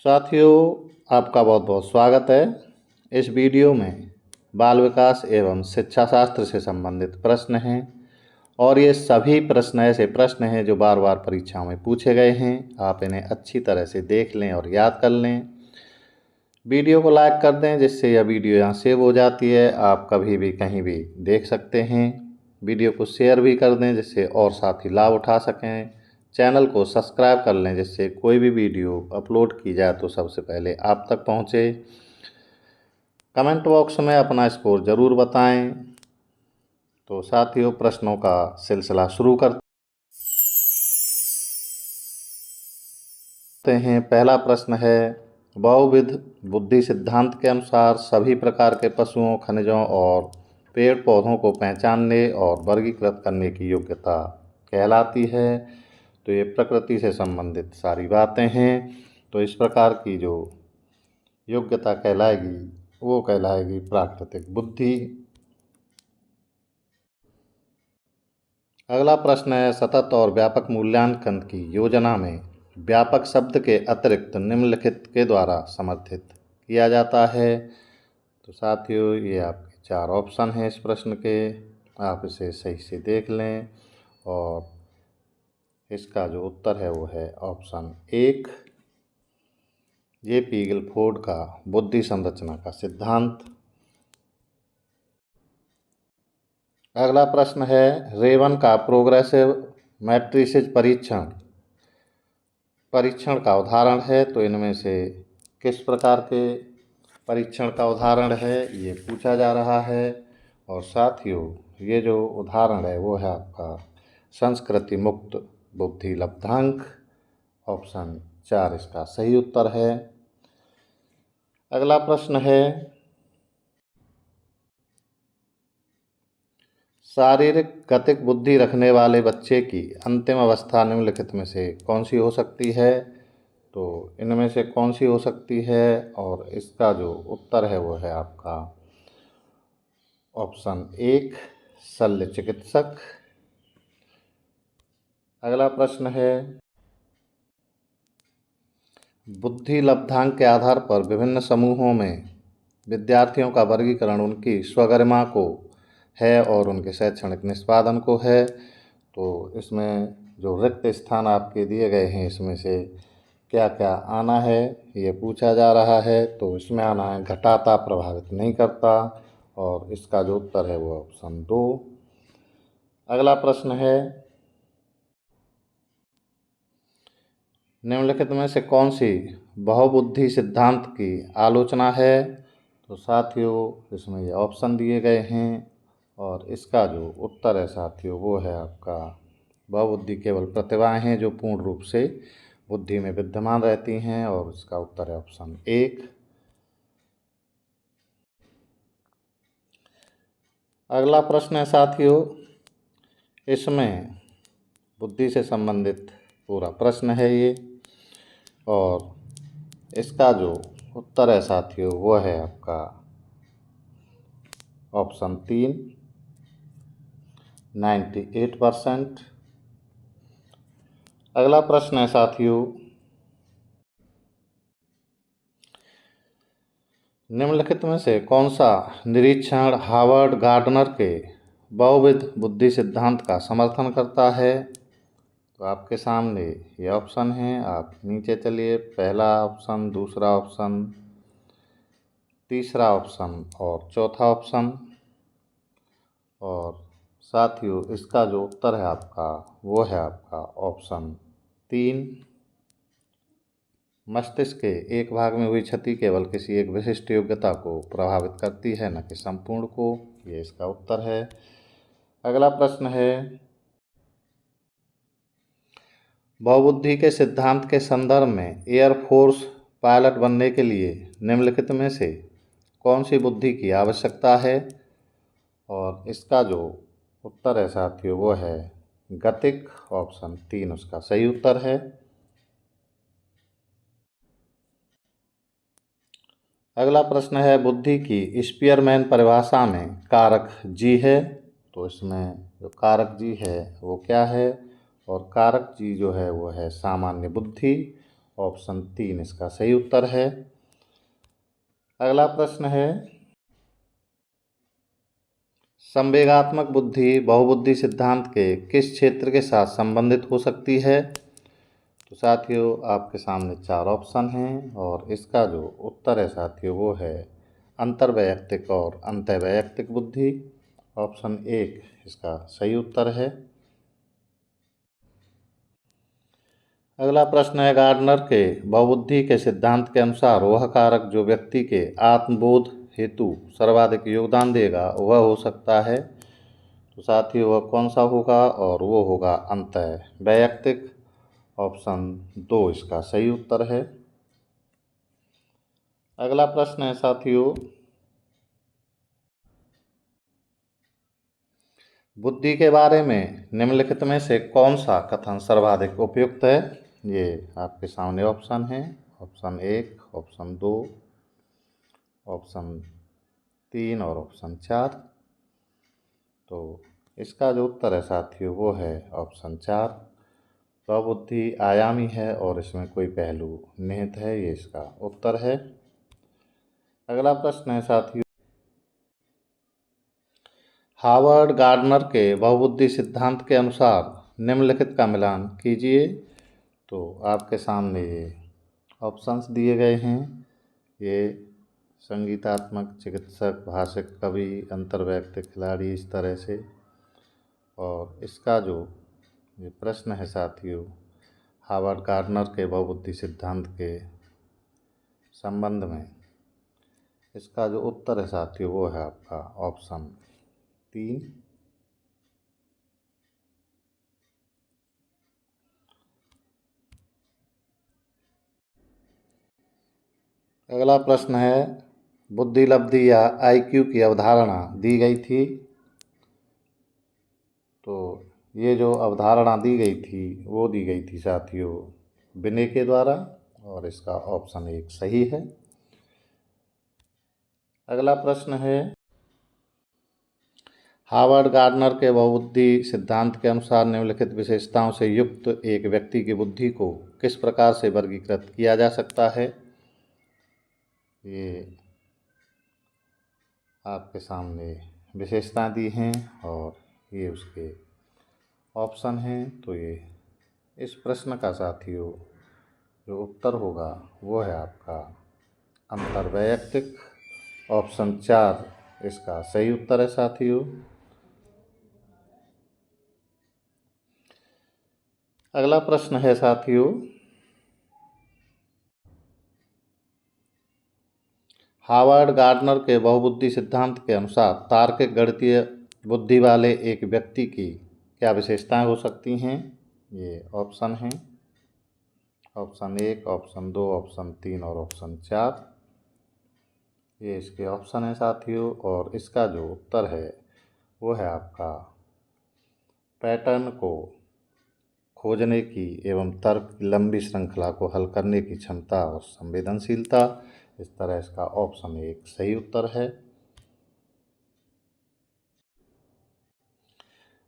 साथियों, आपका बहुत बहुत स्वागत है। इस वीडियो में बाल विकास एवं शिक्षा शास्त्र से संबंधित प्रश्न हैं और ये सभी प्रश्न ऐसे प्रश्न हैं जो बार बार परीक्षाओं में पूछे गए हैं। आप इन्हें अच्छी तरह से देख लें और याद कर लें। वीडियो को लाइक कर दें जिससे यह वीडियो यहाँ सेव हो जाती है, आप कभी भी कहीं भी देख सकते हैं। वीडियो को शेयर भी कर दें जिससे और साथी लाभ उठा सकें। चैनल को सब्सक्राइब कर लें जिससे कोई भी वीडियो अपलोड की जाए तो सबसे पहले आप तक पहुंचे। कमेंट बॉक्स में अपना स्कोर ज़रूर बताएं। तो साथियों, प्रश्नों का सिलसिला शुरू करते हैं। पहला प्रश्न है, बहुविध बुद्धि सिद्धांत के अनुसार सभी प्रकार के पशुओं, खनिजों और पेड़ पौधों को पहचानने और वर्गीकृत करने की योग्यता कहलाती है। तो ये प्रकृति से संबंधित सारी बातें हैं। तो इस प्रकार की जो योग्यता कहलाएगी वो कहलाएगी प्राकृतिक बुद्धि। अगला प्रश्न है, सतत और व्यापक मूल्यांकन की योजना में व्यापक शब्द के अतिरिक्त निम्नलिखित के द्वारा समर्थित किया जाता है। तो साथियों, ये आपके 4 ऑप्शन हैं इस प्रश्न के, आप इसे सही से देख लें और इसका जो उत्तर है वो है ऑप्शन 1, जे.पी. गिलफोर्ड का बुद्धि संरचना का सिद्धांत। अगला प्रश्न है, रेवन का प्रोग्रेसिव मैट्रिसेस परीक्षण का उदाहरण है। तो इनमें से किस प्रकार के परीक्षण का उदाहरण है ये पूछा जा रहा है। और साथियों, ये जो उदाहरण है वो है आपका संस्कृति मुक्त बुद्धि लब्धांक। ऑप्शन 4 इसका सही उत्तर है। अगला प्रश्न है, शारीरिक गतिक बुद्धि रखने वाले बच्चे की अंतिम अवस्था निम्नलिखित में से कौन सी हो सकती है। तो इनमें से कौन सी हो सकती है, और इसका जो उत्तर है वो है आपका ऑप्शन 1, शल्य चिकित्सक। अगला प्रश्न है, बुद्धि लब्धांक के आधार पर विभिन्न समूहों में विद्यार्थियों का वर्गीकरण उनकी स्वगरिमा को है और उनके शैक्षणिक निष्पादन को है। तो इसमें जो रिक्त स्थान आपके दिए गए हैं इसमें से क्या क्या आना है ये पूछा जा रहा है। तो इसमें आना है घटाता, प्रभावित नहीं करता, और इसका जो उत्तर है वो ऑप्शन 2। अगला प्रश्न है, निम्नलिखित में से कौन सी बहुबुद्धि सिद्धांत की आलोचना है। तो साथियों, इसमें ये ऑप्शन दिए गए हैं और इसका जो उत्तर है साथियों वो है आपका बहुबुद्धि केवल प्रतिभाएं हैं जो पूर्ण रूप से बुद्धि में विद्यमान रहती हैं, और इसका उत्तर है ऑप्शन 1। अगला प्रश्न है साथियों, इसमें बुद्धि से संबंधित पूरा प्रश्न है ये, और इसका जो उत्तर है साथियों वो है आपका ऑप्शन 3, 98%। अगला प्रश्न है साथियों, निम्नलिखित में से कौन सा निरीक्षण हार्वर्ड गार्डनर के बहुविध बुद्धि सिद्धांत का समर्थन करता है। तो आपके सामने ये ऑप्शन हैं, आप नीचे चलिए। पहला ऑप्शन, दूसरा ऑप्शन, तीसरा ऑप्शन और चौथा ऑप्शन। और साथियों, इसका जो उत्तर है आपका वो है आपका ऑप्शन 3। मस्तिष्क के एक भाग में हुई क्षति केवल किसी एक विशिष्ट योग्यता को प्रभावित करती है, न कि संपूर्ण को। ये इसका उत्तर है। अगला प्रश्न है, बहुबुद्धि के सिद्धांत के संदर्भ में एयरफोर्स पायलट बनने के लिए निम्नलिखित में से कौन सी बुद्धि की आवश्यकता है। और इसका जो उत्तर है साथियों वो है गतिक। ऑप्शन 3 उसका सही उत्तर है। अगला प्रश्न है, बुद्धि की स्पीयरमैन परिभाषा में कारक जी है। तो इसमें जो कारक जी है वो क्या है, और कारक जी जो है वो है सामान्य बुद्धि, ऑप्शन 3 इसका सही उत्तर है। अगला प्रश्न है, संवेगात्मक बुद्धि बहुबुद्धि सिद्धांत के किस क्षेत्र के साथ संबंधित हो सकती है? तो साथियों आपके सामने 4 ऑप्शन हैं और इसका जो उत्तर है साथियों वो है अंतर्वैयक्तिक और अंतर्वैयक्तिक बुद्धि। ऑप्शन 1 इसका सही उत्तर है। अगला प्रश्न है, गार्डनर के बहुबुद्धि के सिद्धांत के अनुसार वह कारक जो व्यक्ति के आत्मबोध हेतु सर्वाधिक योगदान देगा वह हो सकता है। तो साथियों वह कौन सा होगा? और वो होगा अंतर्वैयक्तिक। ऑप्शन 2 इसका सही उत्तर है। अगला प्रश्न है साथियों, बुद्धि के बारे में निम्नलिखित में से कौन सा कथन सर्वाधिक उपयुक्त है? ये आपके सामने ऑप्शन है। ऑप्शन 1, ऑप्शन 2, ऑप्शन 3 और ऑप्शन 4। तो इसका जो उत्तर है साथियों वो है ऑप्शन 4। स्वबुद्धि आयामी है और इसमें कोई पहलू निहित है, ये इसका उत्तर है। अगला प्रश्न है साथियों, हार्वर्ड गार्डनर के बहुबुद्धि सिद्धांत के अनुसार निम्नलिखित का मिलान कीजिए। तो आपके सामने ये ऑप्शंस दिए गए हैं। ये संगीतात्मक, चिकित्सक, भाषिक, कवि, अंतर्वैयक्तिक, खिलाड़ी, इस तरह से। और इसका जो ये प्रश्न है साथियों, हार्वर्ड गार्डनर के बहुबुद्धि सिद्धांत के संबंध में इसका जो उत्तर है साथियों वो है आपका ऑप्शन 3। अगला प्रश्न है, बुद्धि लब्धि या आईक्यू की अवधारणा दी गई थी। तो ये जो अवधारणा दी गई थी वो दी गई थी साथियों बिने के द्वारा और इसका ऑप्शन 1 सही है। अगला प्रश्न है, हार्वर्ड गार्डनर के बहुबुद्धि सिद्धांत के अनुसार निम्नलिखित विशेषताओं से युक्त एक व्यक्ति की बुद्धि को किस प्रकार से वर्गीकृत किया जा सकता है? ये आपके सामने विशेषताएं दी हैं और ये उसके ऑप्शन हैं। तो ये इस प्रश्न का साथियों जो उत्तर होगा वो है आपका अंतर्वैयक्तिक। ऑप्शन 4 इसका सही उत्तर है साथियों। अगला प्रश्न है साथियों, हार्वर्ड गार्डनर के बहुबुद्धि सिद्धांत के अनुसार तार्किक गणितीय बुद्धि वाले एक व्यक्ति की क्या विशेषताएं हो सकती हैं? ये ऑप्शन हैं। ऑप्शन 1, ऑप्शन 2, ऑप्शन 3 और ऑप्शन 4। ये इसके ऑप्शन हैं साथियों और इसका जो उत्तर है वो है आपका पैटर्न को खोजने की एवं तर्क की लंबी श्रृंखला को हल करने की क्षमता और संवेदनशीलता। इस तरह इसका ऑप्शन 1 सही उत्तर है।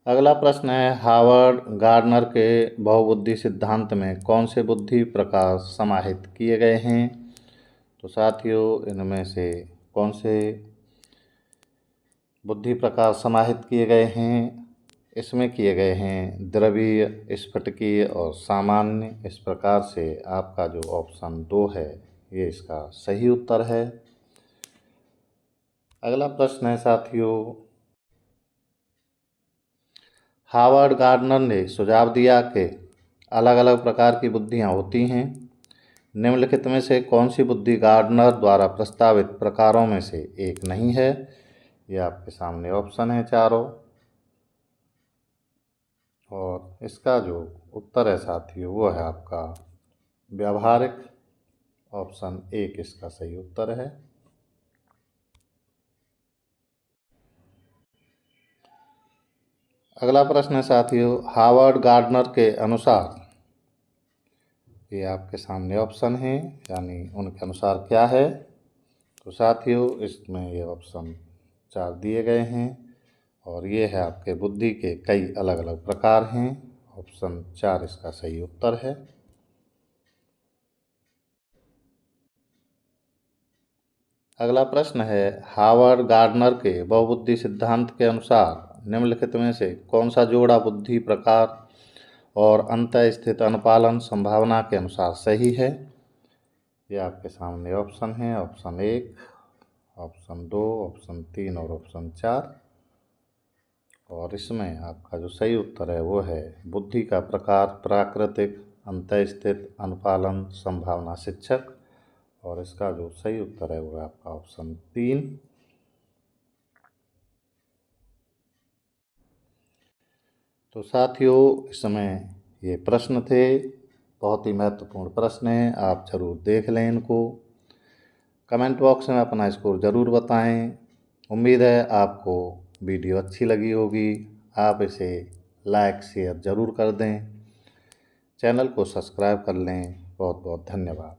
अगला प्रश्न है, हार्वर्ड गार्डनर के बहुबुद्धि सिद्धांत में कौन से बुद्धि प्रकार समाहित किए गए हैं? तो साथियों इनमें से कौन से बुद्धि प्रकार समाहित किए गए हैं? इसमें किए गए हैं द्रवीय, स्फटिकीय और सामान्य। इस प्रकार से आपका जो ऑप्शन 2 है ये इसका सही उत्तर है। अगला प्रश्न है साथियों, हार्वर्ड गार्डनर ने सुझाव दिया कि अलग अलग प्रकार की बुद्धियाँ होती हैं। निम्नलिखित में से कौन सी बुद्धि गार्डनर द्वारा प्रस्तावित प्रकारों में से एक नहीं है? ये आपके सामने ऑप्शन है चारों और इसका जो उत्तर है साथियों वो है आपका व्यावहारिक। ऑप्शन 1 इसका सही उत्तर है। अगला प्रश्न है साथियों, हार्वर्ड गार्डनर के अनुसार, ये आपके सामने ऑप्शन है यानी उनके अनुसार क्या है? तो साथियों इसमें ये ऑप्शन 4 दिए गए हैं और ये है आपके बुद्धि के कई अलग अलग प्रकार हैं। ऑप्शन 4 इसका सही उत्तर है। अगला प्रश्न है, हावर्ड गार्डनर के बहुबुद्धि सिद्धांत के अनुसार निम्नलिखित में से कौन सा जोड़ा बुद्धि प्रकार और अंतःस्थित अनुपालन संभावना के अनुसार सही है? ये आपके सामने ऑप्शन है, ऑप्शन 1, ऑप्शन 2, ऑप्शन 3 और ऑप्शन 4। और इसमें आपका जो सही उत्तर है वो है बुद्धि का प्रकार प्राकृतिक, अंतःस्थित, अनुपालन, संभावना, शिक्षक। और इसका जो सही उत्तर है वो है आपका ऑप्शन 3। तो साथियों, इसमें ये प्रश्न थे, बहुत ही महत्वपूर्ण प्रश्न हैं, आप ज़रूर देख लें इनको। कमेंट बॉक्स में अपना स्कोर ज़रूर बताएं। उम्मीद है आपको वीडियो अच्छी लगी होगी। आप इसे लाइक शेयर ज़रूर कर दें, चैनल को सब्सक्राइब कर लें। बहुत बहुत धन्यवाद।